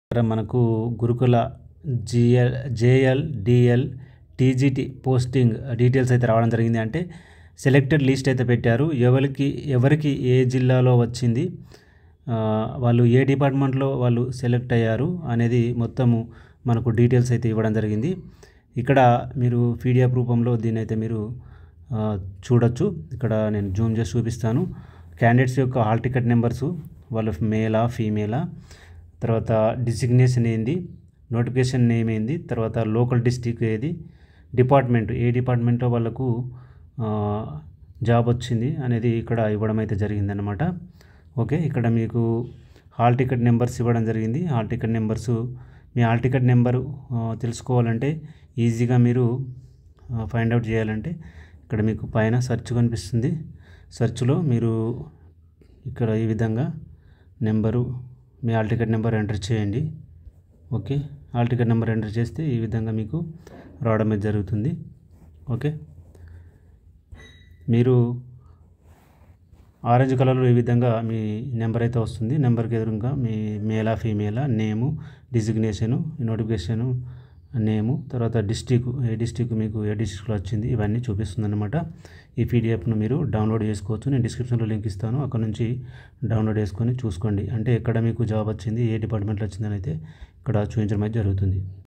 ఇక్కడ మనకు గురుకుల JL DL TGT posting details అయితే రావడం జరిగింది. అంటే సెలెక్టెడ్ లిస్ట్ అయితే పెట్టారు. ఎవరికి ఏ జిల్లాలో వచ్చింది, వాళ్ళు ఏ డిపార్ట్మెంట్లో వాళ్ళు సెలెక్ట్ అయ్యారు అనేది మొత్తము మనకు డీటెయిల్స్ అయితే ఇవ్వడం జరిగింది. ఇక్కడ మీరు పీడిఎఫ్ రూపంలో దీన్ని అయితే మీరు చూడొచ్చు. ఇక్కడ నేను జూమ్ చేసి చూపిస్తాను. క్యాండిడేట్స్ యొక్క హాల్ టికెట్ నెంబర్సు, వాళ్ళు మేలా ఫీమేలా, తర్వాత డిసిగ్నేషన్ ఏంది, నోటిఫికేషన్ నేమ్ ఏంది, తర్వాత లోకల్ డిస్ట్రిక్ట్ ఏది, డిపార్ట్మెంట్ ఏ డిపార్ట్మెంట్లో వాళ్ళకు జాబ్ వచ్చింది అనేది ఇక్కడ ఇవ్వడం అయితే జరిగిందనమాట. ఓకే, ఇక్కడ మీకు హాల్ టికెట్ నెంబర్స్ ఇవ్వడం జరిగింది. హాల్ టికెట్ నెంబర్సు, మీ హాల్ టికెట్ నెంబరు తెలుసుకోవాలంటే ఈజీగా మీరు ఫైండ్ అవుట్ చేయాలంటే ఇక్కడ మీకు పైన సెర్చ్ కనిపిస్తుంది. సెర్చ్లో మీరు ఇక్కడ ఈ విధంగా నెంబరు, మీ హాల్ టికెట్ నెంబర్ ఎంటర్ చేయండి. Okay, hall ticket number enter చేస్తే ఈ విధంగా మీకు రావడం జరుగుతుంది. ఓకే, మీరు ఆరెంజ్ కలర్లో ఈ విధంగా మీ నెంబర్ అయితే వస్తుంది. నెంబర్కి ఎదురుగా మీ మేలా ఫీమేలా, నేము, డిజిగ్నేషను, నోటిఫికేషను నేము, తర్వాత డిస్ట్రిక్ట్ ఏ డిస్ట్రిక్ట్ మీకు ఏ డిస్ట్రిక్ట్లో వచ్చింది ఇవన్నీ చూపిస్తుంది అనమాట. ఈ పీడిఎఫ్ను మీరు డౌన్లోడ్ చేసుకోవచ్చు. నేను డిస్క్రిప్షన్లో లింక్ ఇస్తాను, అక్కడ నుంచి డౌన్లోడ్ చేసుకొని చూసుకోండి. అంటే ఎక్కడ మీకు జాబ్ వచ్చింది, ఏ డిపార్ట్మెంట్లో వచ్చిందని అయితే ఇక్కడ చూపించడం అయితే జరుగుతుంది.